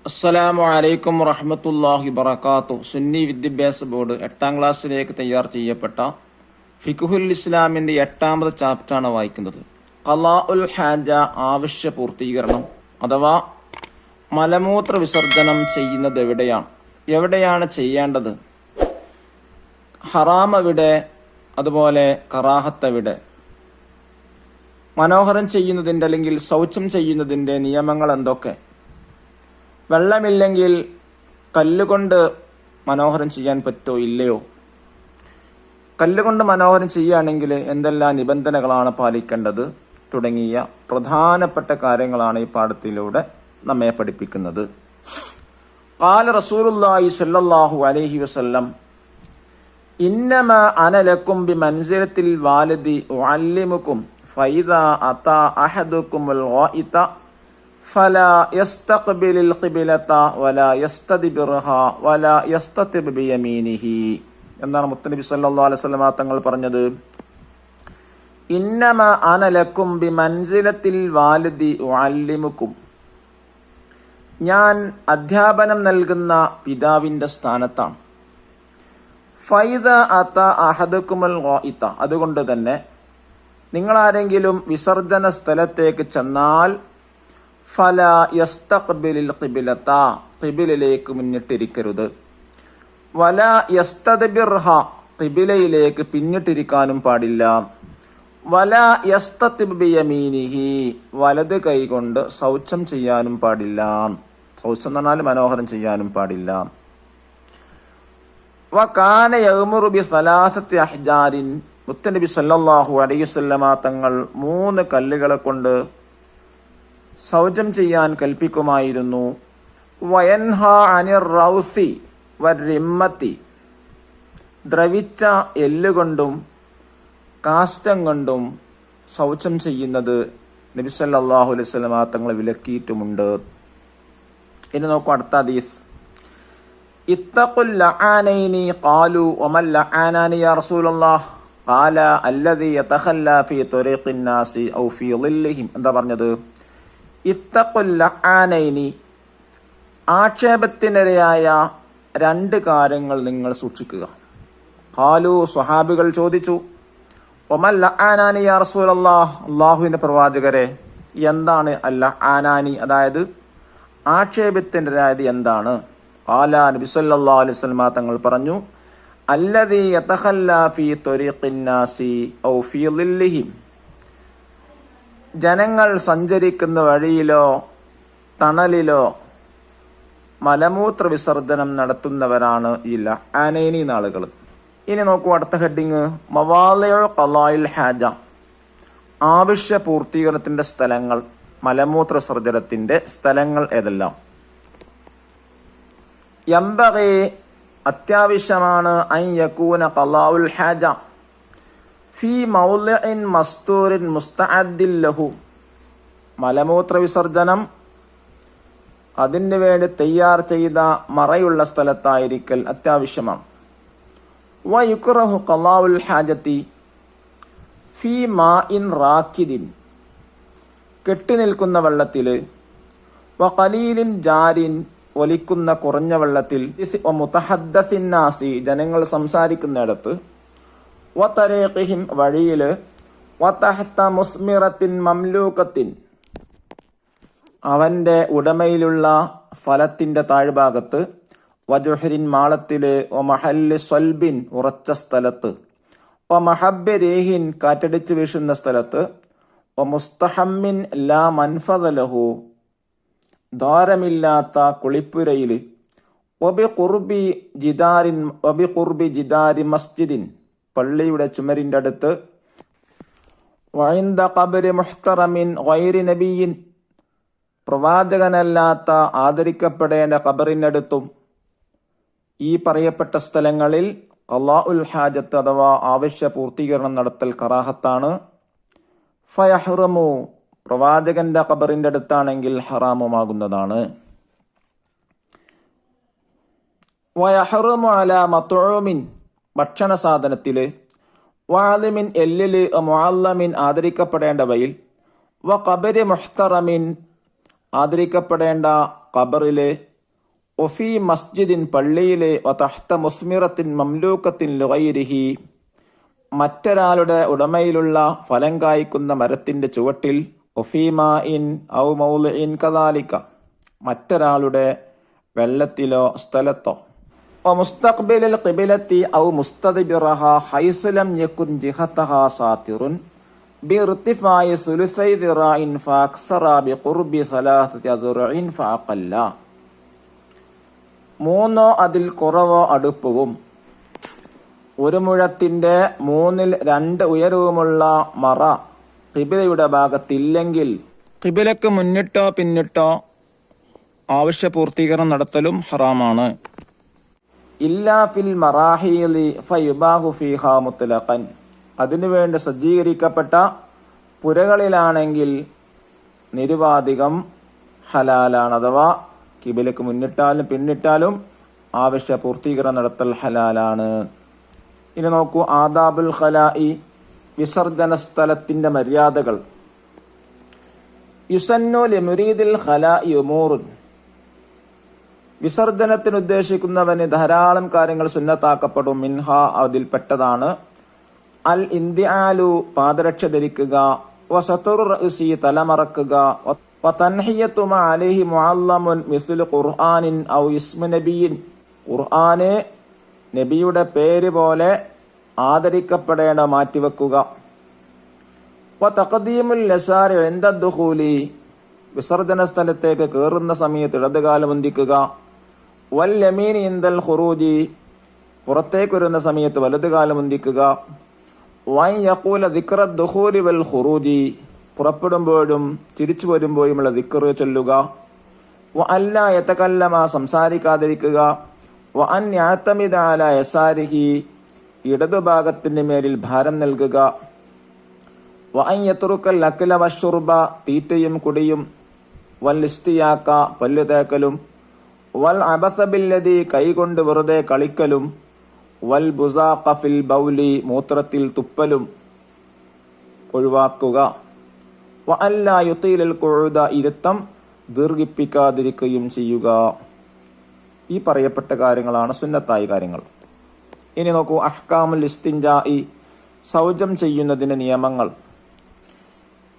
അസ്സലാമു അലൈക്കും വറഹ്മത്തുള്ളാഹി വബറകാതുഹു. സുന്നി വിദ്യാഭ്യാസ ബോർഡ് 8ാം ക്ലാസ്സിലേക്ക് തയ്യാർ ചെയ്യപ്പെട്ട ഫിഖ്ഹുൽ ഇസ്ലാമിൻ്റെ 8ാമത്തെ ചാപ്റ്ററാണ് വായിക്കുന്നത്. ഖളാഉൽ ഹാജ, ആവശ്യ പൂർത്തീകരണം അഥവാ മലമൂത്ര വിസർജനം ചെയ്യുന്നത് എവിടെയാണ് ചെയ്യേണ്ടത്, ഹറാം എവിടെ, അതുപോലെ കറാഹത്ത് എവിടെ, മനോഹരം ചെയ്യുന്നതിൻ്റെ അല്ലെങ്കിൽ ശൗചം ചെയ്യുന്നതിൻ്റെ നിയമങ്ങൾ എന്തൊക്കെ, വെള്ളമില്ലെങ്കിൽ കല്ലുകൊണ്ട് മനോഹരം ചെയ്യാൻ പറ്റോ ഇല്ലയോ, കല്ലുകൊണ്ട് മനോഹരം ചെയ്യുകയാണെങ്കിൽ എന്തെല്ലാം നിബന്ധനകളാണ് പാലിക്കേണ്ടത് തുടങ്ങിയ പ്രധാനപ്പെട്ട കാര്യങ്ങളാണ് ഈ പാഠത്തിലൂടെ നമ്മെ പഠിപ്പിക്കുന്നത്. ഖാല റസൂലുള്ളാഹി സ്വല്ലല്ലാഹു അലൈഹി വസല്ലം ഇന്നമാ അന ലക്കും ബിമൻസിലത്തിൽ വാലിദി ഉഅല്ലിമുക്കും ഫഇദാ അതാ അഹദുകുമുൽ ഗായിത ഫലാ യസ്തഖ്ബിലുൽ ഖിബ്ലത വലാ യസ്തദ്ബിർഹാ വലാ യസ്തതിബ് ബിയമീനിഹി എന്നാണ് മുത്തനബി സല്ലല്ലാഹു അലൈഹി വസല്ലം തങ്ങൾ പറഞ്ഞത്. ഇന്നമാ അന ലക്കും ബിമൻസിലത്തിൽ വാലിദി ഉഅല്ലിമുക്കും, ഞാൻ അധ്യാപനം നൽകുന്ന പിതാവിൻ്റെ സ്ഥാനത്താണ്. ഫൈദ അത അഹദുകുമുൽ ഗായിത, അതുകൊണ്ട് തന്നെ നിങ്ങളാരെങ്കിലും വിസർജന സ്ഥലത്തേക്ക് ചെന്നാൽ ഫലാ യസ്തഖ്ബിലുൽ ഖിബ്ലത, ഖിബ്ലയിലേക്ക് മുന്നിട്ടിരിക്കരുത്. വലാ യസ്തദ്ബിർഹ, ഖിബ്ലയിലേക്ക് പിന്നിട്ടിരിക്കാനും പാടില്ല. വലാ യസ്തതിബ് ബിയമീനിഹി, വലത് കൈകൊണ്ട് ശൗചം ചെയ്യാനും പാടില്ല. ശൗചം എന്ന് പറഞ്ഞാൽ മനോഹരം ചെയ്യാനും പാടില്ല. വകാന യഅ്മുറു ബിസലാസത്തി അഹ്ജാരിൻ, മുത്തനബി സല്ലല്ലാഹു അലൈഹി വസല്ലമ തങ്ങൾ 3 കല്ലുകളെ കൊണ്ട് ശൗചം ചെയ്യാൻ കൽപ്പിക്കുമായിരുന്നു. വയൻഹ അനിർ റൗസി വരിമ്മത്തി, ദ്രവിച്ച എല്ലുകൊണ്ടും കാഷ്ടം കൊണ്ടും ശൗചം ചെയ്യുന്നത് നബി സല്ലല്ലാഹു അലൈഹി വസല്ലമ തങ്ങൾ വിലക്കിയിട്ടുമുണ്ട്. ഇനി നോക്കൂ അടുത്ത ഹദീസ്. ഇത്തഖുൽ ലആനൈനി ഖാലു വമൽ ലആനാനി യാ റസൂലല്ലാഹ് ഖാല അല്ലദീ യതഖല്ലാ ഫീ ത്വരീഖിൻ നാസി ഔ ഫീ ളില്ലിഹിം. എന്താ പറഞ്ഞത്? ഇത്തഖുൽ ലആനൈനി, ആക്ഷേപത്തിനിരയായ 2 കാര്യങ്ങൾ നിങ്ങൾ സൂക്ഷിക്കുക. ഖാലു, സ്വഹാബികൾ ചോദിച്ചു, വമൽ ലആനാനി യാ റസൂലല്ലാഹ്, അല്ലാഹുവിന്റെ പ്രവാചകരെ എന്താണ് അൽ ലആനാനി, അതായത് ആക്ഷേപത്തിനിരയായത് എന്താണ്? ഖാല, നബി സല്ലല്ലാഹു അലൈഹി വസല്ലം തങ്ങൾ പറഞ്ഞു, അല്ലദീ യതഖല്ലാ ഫീ ത്വരീഖിൻ നാസി ഔ ഫീ ളില്ലിഹിം, ജനങ്ങൾ സഞ്ചരിക്കുന്ന വഴിയിലോ തണലിലോ മലമൂത്ര വിസർജനം നടത്തുന്നവരാണ് ഈ ലആനൈനി ആളുകൾ. ഇനി നോക്കൂ അടുത്ത ഹെഡിങ്, മവാളിഉ ഖളാഇൽ ഹാജ, ആവശ്യ പൂർത്തീകരണത്തിന്റെ സ്ഥലങ്ങൾ, മലമൂത്ര വിസർജനത്തിന്റെ സ്ഥലങ്ങൾ ഏതെല്ലാം? യംബഗി, അത്യാവശ്യമാണ്, അൻ യകൂന ഖളാഉൽ ഹാജ ഫീ മൗളിഇൻ മസ്തൂറിൻ മുസ്തഅദ്ദിൻ ലഹു, മലമൂത്ര വിസർജനം അതിന് വേണ്ടി തയ്യാർ ചെയ്ത മറയുള്ള സ്ഥലത്തായിരിക്കൽ അത്യാവശ്യമാണ്. വയുക്റഹു ഖളാഉൽ ഹാജത്തി ഫീ മാഇൻ റാക്കിദിൻ, കെട്ടി നിൽക്കുന്ന വെള്ളത്തിൽ, വഖലീലിൻ ജാരിൻ, ഒലിക്കുന്ന കുറഞ്ഞ വെള്ളത്തിൽ, മുതഹദ്ദസിൻ നാസി, ജനങ്ങൾ സംസാരിക്കുന്നിടത്ത്, വതരീഖിഹിം, വഴിയിൽ, വതഹ്ത മുസ്മിറത്തിൻ മംലൂകത്തിൻ, അവന്റെ ഉടമയിലുള്ള ഫലത്തിന്റെ താഴ്ഭാഗത്ത്, വജുഹരിൻ, മാളത്തില്, വമഹല്ലി സ്വൽബിൻ, ഉറച്ച സ്ഥലത്ത്, വമഹബ്ബി റീഹിൻ, കാറ്റടിച്ച് വീശുന്ന സ്ഥലത്ത്, വമുസ്തഹമ്മിൻ ലാ മൻഫദ ലഹു, ദ്വാരമില്ലാത്ത കുളിപ്പുരയിൽ, വബിഖുർബി ജിദാരി മസ്ജിദിൻ, പള്ളിയുടെ ചുമരിന്റെ അടുത്ത്, വഇൻദ ഖബ്രി മുഹ്തറമിൻ ഗൈരി നബിയിൻ, പ്രവാചകനല്ലാത്ത ആദരിക്കപ്പെടേണ്ട ഖബറിനടുത്തും, ഈ പറയപ്പെട്ട സ്ഥലങ്ങളിൽ ഖളാഉൽ ഹാജത്ത് അഥവാ ആവശ്യ പൂർത്തീകരണം നടത്തൽ കറാഹത്താണ്. ഫയഹ്റമു, പ്രവാചകന്റെ ഖബറിന്റെ അടുത്താണെങ്കിൽ ഹറാമുമാകുന്നതാണ്. വയഹ്റമു അലാ മത്ഊമിൻ, ഭക്ഷണ സാധനത്തില്, വാലിമിൻ, എല്ലില്, മുഅല്ലമിൻ, ആദരിക്കപ്പെടേണ്ടവയിൽ, വ ഖബരി മുഹ്തറമിൻ, ആദരിക്കപ്പെടേണ്ട ഖബറിലെ ഒഫി മസ്ജിദിൻ പള്ളിയിലെ വതഹ്ത മുസ്മിറത്തിൻ മംലൂക്കത്തിൻ ലുഗൈരിഹി മറ്റൊരാളുടെ ഉടമയിലുള്ള ഫലം കായ്ക്കുന്ന മരത്തിന്റെ ചുവട്ടിൽ ഒഫീമാഇൻ ഔ മൗളിഇൻ കദാലിക മറ്റൊരാളുടെ വെള്ളത്തിലോ സ്ഥലത്തോ മുസ്തഖ്ബിലിൽ ഖിബലത്തി ഔ മുസ്തദ്ബിറഹാ ഹൈസു ലം യകുൻ ജിഹതഹാ സാതിറുൻ ബിർതിഫാഇ സുലുസൈ ദിറാഇൻ ഫഅക്സറ ബിഖുർബി സലാസതി അസ്റുഇൻ ഫഅഖല്ല മൂന്നോ അതിൽ കുറവോ അടുപ്പവും ഒരു മുഴത്തിന്റെ 2/3 ഉയരവുമുള്ള മറ ഖിബിലയുടെ ഭാഗത്തില്ലെങ്കിൽ ഖിബിലക്ക് മുന്നിട്ടോ പിന്നിട്ടോ ആവശ്യപൂർത്തീകരണം നടത്തലും ഹറാമാണ്. ഇല്ലാ ഫിൽ മറാഹീലി ഫയുബാഹു ഫീഹാ മുത്ലഖൻ അതിനുവേണ്ടി സജ്ജീകരിക്കപ്പെട്ട പുരകളിലാണെങ്കിൽ നിരുപാധികം ഹലാലാണ്. അഥവാ ഖിബിലക്ക് മുന്നിട്ടാലും പിന്നിട്ടാലും ആവശ്യപൂർത്തീകരണം നടത്തൽ ഹലാലാണ്. ഇനി നോക്കൂ, ആദാബുൽ ഖലാഇ വിസർജന സ്ഥലത്തിന്റെ മര്യാദകൾ. യുസന്നു ലിമുരീദിൽ ഖലാഇ ഉമൂറുൻ വിസർജനത്തിന് ഉദ്ദേശിക്കുന്നവന് ധാരാളം കാര്യങ്ങൾ സുന്നത്താക്കപ്പെടും. മിൻഹ അതിൽപ്പെട്ടതാണ് അൽ ഇന്തിആലു പാദരക്ഷ ധരിക്കുക, വസതുർ റഅസി തലമറക്കുക, വതൻഹിയതു മാ അലൈഹി മുഅല്ലമുൻ മിസ്ലു ഖുർആനിൻ ഔ ഇസ്മു നബിയിൻ ഖുർആന് നബിയുടെ പേര് പോലെ ആദരിക്കപ്പെടേണ്ട മാറ്റിവെക്കുക. വതഖദീമുൽ ലസാരി ഇൻദ ദുഖൂലി വിസർജന സ്ഥലത്തേക്ക് കയറുന്ന സമയത്ത് ഇടതുകാലം ഉന്തിക്കുക. വൽ യമീനി ഇൻദൽ ഖുറൂജി പുറത്തേക്ക് വരുന്ന സമയത്ത് വലതുകാലം ഉന്തിക്കുക. വൻ യഖൂല ദിക്റ ദുഖൂലി വൽ ഖുറൂജി പുറപ്പെടുമ്പോഴും തിരിച്ചു വരുമ്പോഴുമുള്ള ദിക്ർ ചൊല്ലുക. വ അല്ലാ യതകല്ലമ സംസാരിക്കാതിരിക്കുക. വ അൻ യഅതമിദ അലാ യസാരിഹി ഇടതുഭാഗത്തിന്റെ മേലിൽ ഭാരം നൽകുക. വ അൻ യത്റുക്കൽ അക്ല വശുർബ തീറ്റയും കുടിയും, വൽ ഇസ്തിയാക പല്ല് തേക്കലും, വൽ അബസ ബില്ലദി കൈകൊണ്ട് വെറുതെ കളിക്കലും, വൽ ബുസാഖ ഫിൽ ബൗലി മൂത്രത്തിൽ തുപ്പലും ഒഴിവാക്കുക. വ അല്ലാ യുതീലൽ ഖുഉദ ഇരുത്തം ദീർഘിപ്പിക്കാതിരിക്കുകയും ചെയ്യുക. ഈ പറയപ്പെട്ട കാര്യങ്ങളാണ് സുന്നത്തായ കാര്യങ്ങൾ. ഇനി നോക്കൂ, അഹ്കാമുൽ ഇസ്തിൻജാഇ ശൗചം ചെയ്യുന്നതിന്റെ നിയമങ്ങൾ.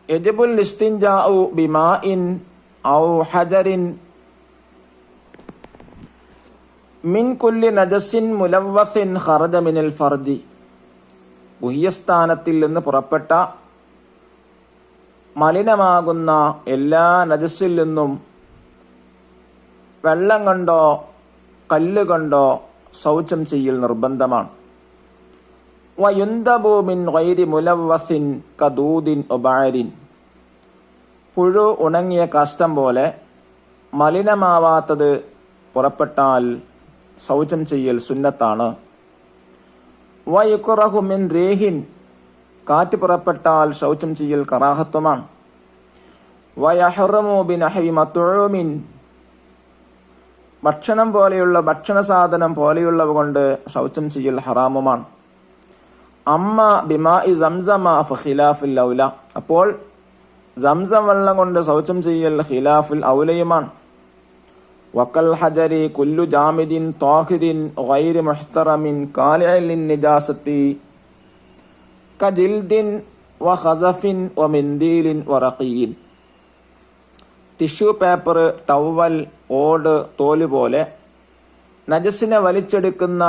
യജിബുൽ ഇസ്തിൻജാഉ ബിമാഇൻ ഔ ഹജറിൻ മിൻ കുല്ലി നജസിൻ മുലവ്വസിൻ ഖറജ മിനൽ ഫർജി ഗുഹ്യസ്ഥാനത്തിൽ നിന്ന് പുറപ്പെട്ട മലിനമാകുന്ന എല്ലാ നജസിൽ നിന്നും വെള്ളം കൊണ്ടോ കല്ല് കൊണ്ടോ ശൗചം ചെയ്യൽ നിർബന്ധമാണ്. വയുന്തബു മിൻ ഗൈരി മുലവ്വസിൻ കദൂദിൻ ഒബാരിൻ പുഴു ഉണങ്ങിയ കാഷ്ടം പോലെ മലിനമാവാത്തത് പുറപ്പെട്ടാൽ ശൗചം ചെയ്യൽ സുന്നത്താണ്. വയുക്റഹു മിൻ റീഹിൻ കാറ്റ് പുറപ്പെട്ടാൽ ശൗചം ചെയ്യൽ കറാഹത്തുമാണ്. വയഹ്റമു ബിനഹ്വി മത്ഊമിൻ ഭക്ഷണം പോലെയുള്ള ഭക്ഷണ സാധനം പോലെയുള്ളവ കൊണ്ട് ശൗചം ചെയ്യൽ ഹറാമുമാണ്. അമ്മ ബിമാഇ സംസമ ഫഖിലാഫുൽ ഔല അപ്പോൾ സംസം വെള്ളം കൊണ്ട് ശൗചം ചെയ്യൽ ഖിലാഫുൽ ഔലയുമാണ്. വക്കൽ ഹജരി കുല്ലു ജാമിദിൻ ത്വാഹിദിൻ ഗൈരി മുഹ്തറമിൻ കാലിഇൻ നിജാസത്തി കജിൽദിൻ വഖസഫിൻ വമിൻദീലിൻ വറഖിയിൻ ടിഷ്യൂ പേപ്പർ, ടവൽ, ഓട്, തോല് പോലെ നജസിനെ വലിച്ചെടുക്കുന്ന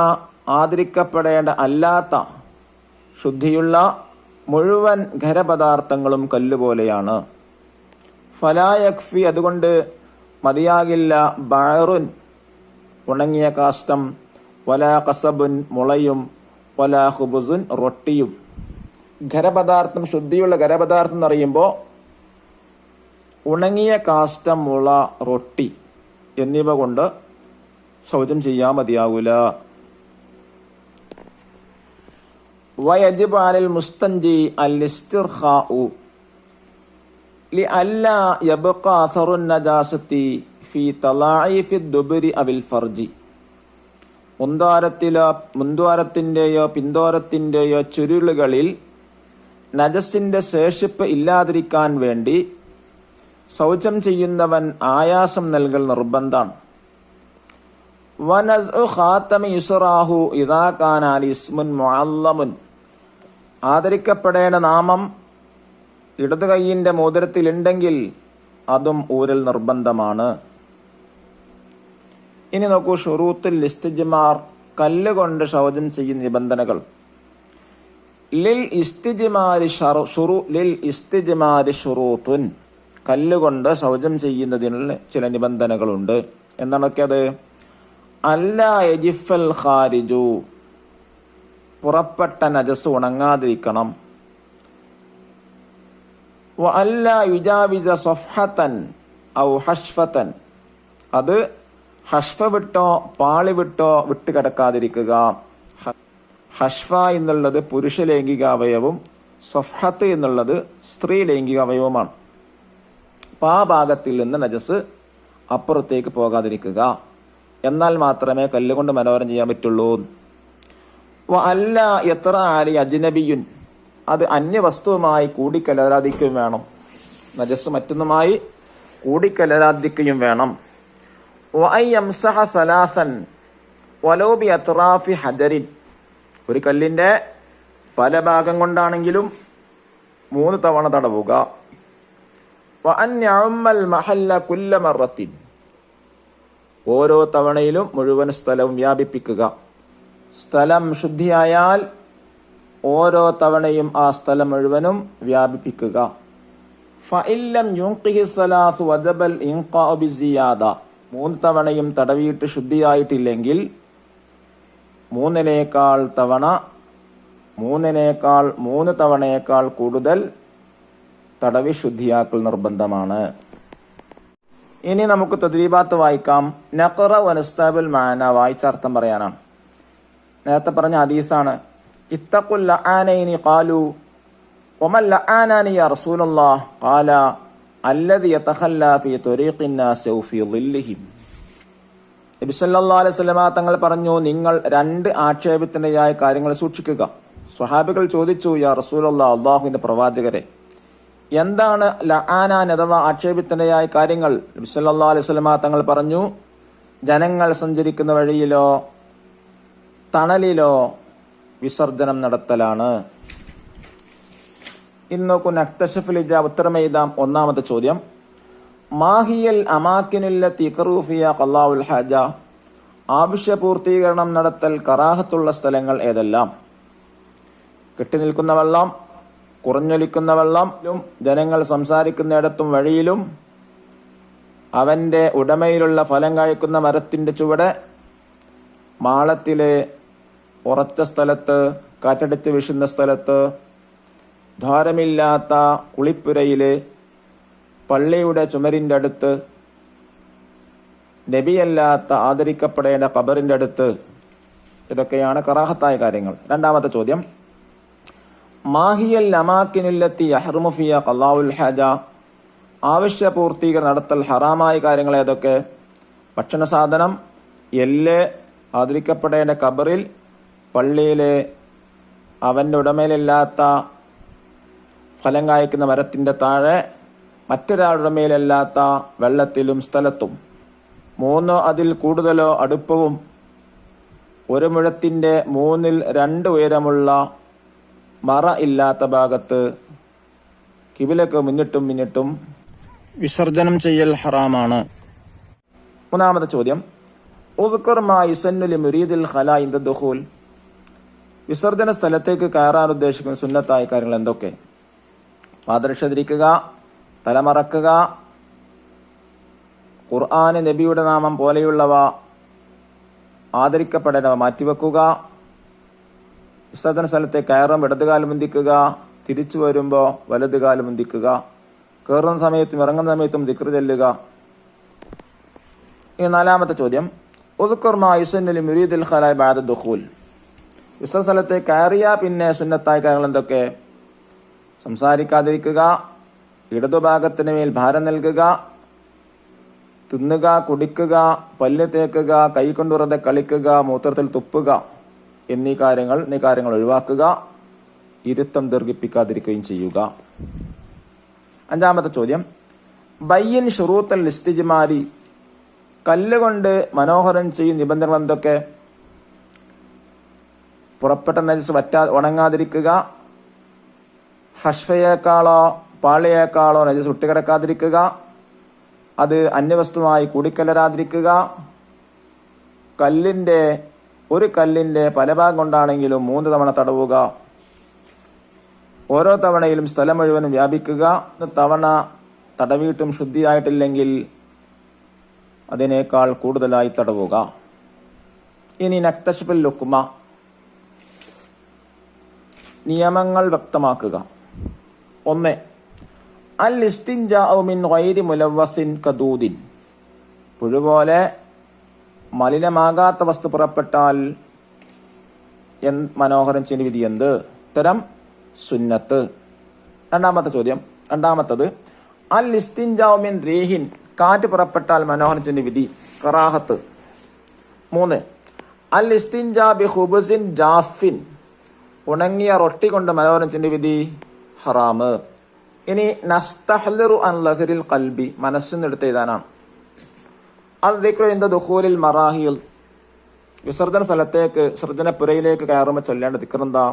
ആദരിക്കപ്പെടേണ്ട അല്ലാത്ത ശുദ്ധിയുള്ള മുഴുവൻ ഖരപദാർത്ഥങ്ങളും കല്ലുപോലെയാണ്. ഫലാ യക്ഫി അതുകൊണ്ട് മതിയാകില്ല ബഅറുൻ ഉണങ്ങിയ കാഷ്ടം, വലാ ഖസബുൻ മുളയും, വലാ ഖുബുസുൻ റൊട്ടിയും. ഖരപദാർത്ഥം ശുദ്ധിയുള്ള ഖരപദാർത്ഥം എന്ന് പറയുമ്പോൾ ഉണങ്ങിയ കാഷ്ടം, മുള, റൊട്ടി എന്നിവ കൊണ്ട് ശൗചം ചെയ്യാൻ മതിയാവൂല. വയജിബ് അലൽ മുസ്തൻജി അൽ ഇസ്തിർഖാഉ ലിഅല്ലാ യബ്ഖ അഥറുൻ നജാസത്തി ഫീ തലാഇഫി ദുബരി അവിൽ ഫർജി മുൻദ്വാരത്തിന്റെയോ പിന്തോരത്തിന്റെയോ ചുരുളുകളിൽ നജസിന്റെ ശേഷിപ്പ് ഇല്ലാതിരിക്കാൻ വേണ്ടി ശൗചം ചെയ്യുന്നവൻ ആയാസം നൽകൽ നിർബന്ധമാണ്. വനസ്ഉ ഖാതമി യുസ്റാഹു ഇദാ കാന ഇസ്മുൻ മുഅല്ലമുൻ. ആദരിക്കപ്പെടേണ്ട നാമം ഇടതു കൈയിന്റെ മോതിരത്തിലുണ്ടെങ്കിൽ അതും ഊരൽ നിർബന്ധമാണ്. ഇനി നോക്കൂ, ഷുറൂത്തുൽ ഇസ്തിജ്മാർ, കല്ലുകൊണ്ട് ശൗചം ചെയ്യുന്ന നിബന്ധനകൾ. ലിൽ ഇസ്തിജ്മാരി ഷുറൂത്തുൻ, കല്ലുകൊണ്ട് ശൗചം ചെയ്യുന്നതിനുള്ള ചില നിബന്ധനകളുണ്ട്. എന്താണൊക്കെ അത്? അല്ലാ യജിഫൽ ഖാരിജു, പുറപ്പെട്ട നജസ് ഉണങ്ങാതിരിക്കണം. വ അല്ലാ യുജാവിസ സഫ്ഹതൻ ഔ ഹഷ്ഫതൻ, അത് ഹഷ്ഫ വിട്ടോ പാളി വിട്ടോ വിട്ടുകിടക്കാതിരിക്കുക. ഹഷ്ഫ എന്നുള്ളത് പുരുഷ ലൈംഗിക അവയവവും സഫ്ഹത്ത് എന്നുള്ളത് സ്ത്രീ ലൈംഗിക അവയവമാണ്. അപ്പോൾ ആ ഭാഗത്തിൽ നിന്ന് നജസ് അപ്പുറത്തേക്ക് പോകാതിരിക്കുക. എന്നാൽ മാത്രമേ കല്ലുകൊണ്ട് മനോഹരം ചെയ്യാൻ പറ്റുള്ളൂ. വ അല്ല എത്ര ആലി അജ്നബിയുൻ, അത് അന്യവസ്തുവുമായി കൂടിക്കലരാധിക്കുകയും വേണം. നജസ് മറ്റൊന്നുമായി കൂടിക്കലരാധിക്കുകയും വേണം. വ അൻ യംസഹ സലാസൻ വലോ ബി അത്റാഫി ഹജരിൻ, ഒരു കല്ലിന്റെ പല ഭാഗം കൊണ്ടാണെങ്കിലും 3 തവണ തടവുക. വ അൻ യഉമ്മൽ മഹല്ല കുല്ല മറത്തിൻ, ഓരോ തവണയിലും മുഴുവൻ സ്ഥലവും വ്യാപിപ്പിക്കുക. സ്ഥലം ശുദ്ധിയായാൽ ഓരോ തവണയും ആ സ്ഥലം മുഴുവനും വ്യാപിപ്പിക്കുക. ഫഇല്ലം യുൻഖിഹി സലാസ് വജബൽ ഇൻഖാഉ ബിസിയാദ, 3 തവണയും തടവിയിട്ട് ശുദ്ധിയായിട്ടില്ലെങ്കിൽ 3 തവണയേക്കാൾ കൂടുതൽ തടവി ശുദ്ധിയാക്കൽ നിർബന്ധമാണ്. ഇനി നമുക്ക് തദ്രീബാത്ത് വായിക്കാം. നഖറ വനസ്താബുൽ മാന, വായിച്ചർത്ഥം പറയാനാണ്. നേരത്തെ പറഞ്ഞ ഹദീസാണ്. ഇത്തഖുൽ ലആനൈനി ഖാലു വമൽ ലആനാനി യാ റസൂലല്ലാഹ് ഖാല അല്ലദി യതഖല്ലാ ഫീ ത്വരീഖിൻ നാസ് ഫീ ളില്ലിഹിം. നബി സല്ലല്ലാഹു അലൈഹി വസല്ലമ തങ്ങൾ പറഞ്ഞു, നിങ്ങൾ 2 ആക്ഷേപത്തിൻ്റെതായ കാര്യങ്ങൾ സൂക്ഷിക്കുക. സ്വഹാബികൾ ചോദിച്ചു, യാ റസൂലല്ലാഹ്, അല്ലാഹുവിന്റെ പ്രവാചകരെ, എന്താണ് ലആനാൻ അഥവാ ആക്ഷേപത്തിൻ്റെതായ കാര്യങ്ങൾ? നബി സല്ലല്ലാഹു അലൈഹി വസല്ലമ തങ്ങൾ പറഞ്ഞു, ജനങ്ങൾ സഞ്ചരിക്കുന്ന വഴിയിലോ തണലിലോ വിസർജനം നടത്തലാണ്. ഇന്നോക്കു നക്തശഫിൽ ഇജാബ്, ഉത്തരം എഴുതാം. ഒന്നാമത്തെ ചോദ്യം, മാഹിയൽ അമാക്കിനുല്ലത്തി ഖറൂഫിയ ഖല്ലാഉൽ ഹാജ, ആവശ്യ പൂർത്തീകരണം നടത്തൽ കറാഹത്തുള്ള സ്ഥലങ്ങൾ ഏതെല്ലാം? കെട്ടിനിൽക്കുന്ന വെള്ളം, കുറഞ്ഞൊലിക്കുന്ന വെള്ളം, ജനങ്ങൾ സംസാരിക്കുന്നിടത്തും വഴിയിലും, അവന്റെ ഉടമയിലുള്ള ഫലം കായ്ക്കുന്ന മരത്തിന്റെ ചുവടെ, മാളത്തിലെ ഉറച്ച സ്ഥലത്ത്, കാറ്റടിച്ച് വീശുന്ന സ്ഥലത്ത്, ദ്വാരമില്ലാത്ത കുളിപ്പുരയില്, പള്ളിയുടെ ചുമരിന്റെ അടുത്ത്, നബിയല്ലാത്ത ആദരിക്കപ്പെടേണ്ട ഖബറിന്റെ അടുത്ത്. ഇതൊക്കെയാണ് കറാഹത്തായ കാര്യങ്ങൾ. രണ്ടാമത്തെ ചോദ്യം, മാഹിയൽ അമാക്കിനുല്ലത്തി യഹ്റുമു ഫിയ ഖല്ലാഉൽ ഹാജ, ആവശ്യ പൂർത്തീകരണം നടത്തൽ ഹറാമായ കാര്യങ്ങൾ ഏതൊക്കെ? ഭക്ഷണ സാധനം, എല്ല്, ആദരിക്കപ്പെടേണ്ട ഖബറിൽ, പള്ളിയിലെ അവൻ്റെ ഉടമയിലില്ലാത്ത ഫലം കായ്ക്കുന്ന മരത്തിൻ്റെ താഴെ, മറ്റൊരാളുടെ മേലല്ലാത്ത വെള്ളത്തിലും സ്ഥലത്തും. 3 അതിൽ കൂടുതലോ അടുപ്പവും 1 മുഴത്തിൻ്റെ 2 ഉയരമുള്ള മറ ഇല്ലാത്ത ഭാഗത്ത് കിബിലക്ക് മുന്നിട്ടും വിസർജനം ചെയ്യൽ ഹറാമാണ്. മൂന്നാമത്തെ ചോദ്യം, ഉദ്കുർ മാ യുസന്നു ലിമുരീദിൽ ഖലാ ഇൻദ ദുഖൂൽ, വിസർജന സ്ഥലത്തേക്ക് കയറാൻ ഉദ്ദേശിക്കുന്ന സുന്നത്തായ കാര്യങ്ങൾ എന്തൊക്കെ? പാദരക്ഷ ധരിക്കുക, തലമറക്കുക, ഖുർആന്, നബിയുടെ നാമം പോലെയുള്ളവ ആദരിക്കപ്പെടേണ്ടവ മാറ്റിവെക്കുക, വിസർജന സ്ഥലത്തെ കയറും ഇടതുകാലം ബന്ധിക്കുക, തിരിച്ചു വരുമ്പോൾ വലതുകാലം ബന്ധിക്കുക, കയറുന്ന സമയത്തും ഇറങ്ങുന്ന സമയത്തും ദിക്ർ ചൊല്ലുക. നാലാമത്തെ ചോദ്യം, ഉദ്കുർ മാ യുസന്നു ലിമുരീദിൽ ഖലാ ബഅദ ദുഖൂൽ, വിസർജന സ്ഥലത്തെ കയറിയ പിന്നെ സുന്നത്തായ കാര്യങ്ങൾ എന്തൊക്കെ? സംസാരിക്കാതിരിക്കുക, ഇടതുഭാഗത്തിന് മേൽ ഭാരം നൽകുക, തിന്നുക, കുടിക്കുക, പല്ല് തേക്കുക, കൈകൊണ്ട് വെറുതെ കളിക്കുക, മൂത്രത്തിൽ തുപ്പുക എന്നീ കാര്യങ്ങൾ ഒഴിവാക്കുക, ഇരുത്തം ദീർഘിപ്പിക്കാതിരിക്കുകയും ചെയ്യുക. അഞ്ചാമത്തെ ചോദ്യം, ബയ്യിൻ ശുറൂത്തൽ ഇസ്തിജ്മാരി, കല്ലുകൊണ്ട് മനോഹരം ചെയ്യും നിബന്ധനകൾ എന്തൊക്കെ? പുറപ്പെട്ട നജസ് ഉണങ്ങാതിരിക്കുക, ഹഷ്ഫയേക്കാളോ പാളിയേക്കാളോ നജസ് വിട്ടുകിടക്കാതിരിക്കുക, അത് അന്യവസ്തുവായി കൂടിക്കലരാതിരിക്കുക, ഒരു കല്ലിൻ്റെ പല ഭാഗം കൊണ്ടാണെങ്കിലും 3 തവണ തടവുക, ഓരോ തവണയിലും സ്ഥലം മുഴുവനും വ്യാപിക്കുക, തവണ തടവിയിട്ടും ശുദ്ധിയായിട്ടില്ലെങ്കിൽ അതിനേക്കാൾ കൂടുതലായി തടവുക. ഇനി നക്തശ്ബുൽ ലുക്മ, നിയമങ്ങൾ വ്യക്തമാക്കുക. 1. അൽ ഇസ്തിൻജാഉ മിൻ ഗൈരി മുലവ്വസിൻ കദൂദിൻ, പുഴുപോലെ മലിനമാകാത്ത വസ്തു പുറപ്പെട്ടാൽ മനോഹരം ചെയ്യുന്ന വിധി എന്ത്? ഉത്തരം സുന്നത്ത്. രണ്ടാമത്തത് അൽ ഇസ്തിൻജാഉ മിൻ റീഹിൻ, കാറ്റ് പുറപ്പെട്ടാൽ മനോഹരം ചെയ്യുന്ന വിധി കറാഹത്ത്. 3. അൽ ഇസ്തിൻജാ ബി ഖുബ്സിൻ ജാഫിൻ, ഉണങ്ങിയ റൊട്ടി കൊണ്ട് മനോഹരം ചെയ്യുന്ന വിധി ഹറാമ്. ഇനി നസ്തഹ്ലിറു അൻ ലഹരിൽ ഖൽബി, മനസ്സിനെടുത്ത് എഴുതാനാണ്. അദ്ദിക്റു ഇൻദ ദുഖൂലിൽ മറാഹിൽ, വിസർജന സ്ഥലത്തേക്ക് വിസർജനപ്പുരയിലേക്ക് കയറുമ്പോൾ ചൊല്ലേണ്ട ദിക്ർ എന്താ?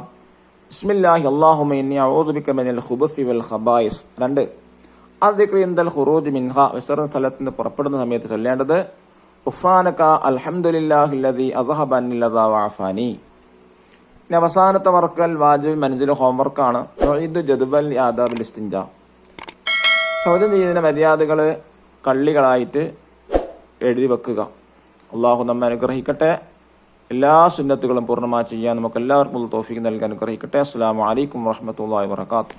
ബിസ്മില്ലാഹി അല്ലാഹുമ്മ ഇന്നി അഊദു ബിക മിനൽ ഖുബുസി വൽ ഖബായിസ്. 2. അദ്ദിക്റു ഇൻദൽ ഖുറൂജ് മിൻഹ, വിസർജന സ്ഥലത്ത് നിന്ന് പുറപ്പെടുന്ന സമയത്ത് ചൊല്ലേണ്ടത് ഉഫ്രാനക അൽഹംദുലില്ലാഹില്ലദീ അദ്ഹബ അന്നിൽ അദാ വഅഫാനി. ഇനി അവസാനത്തെ വർക്കൽ വാജിബ് മൻസിൽ ഹോംവർക്കാണ്. ജദ്വൽ ആദാബിൽ ഇസ്തിൻജാ, ശൗചം ചെയ്യുന്നതിന്റെ മര്യാദകൾ കള്ളികളായിട്ട് എഴുതി വെക്കുക. അള്ളാഹു നമ്മെ അനുഗ്രഹിക്കട്ടെ. എല്ലാ സുന്നത്തുകളും പൂർണ്ണമായി ചെയ്യാൻ നമുക്ക് എല്ലാവർക്കും തൗഫീഖ് നൽകാൻ അനുഗ്രഹിക്കട്ടെ. അസ്സലാമു അലൈക്കും വറഹ്മത്തുള്ളാഹി വബറകാതുഹു.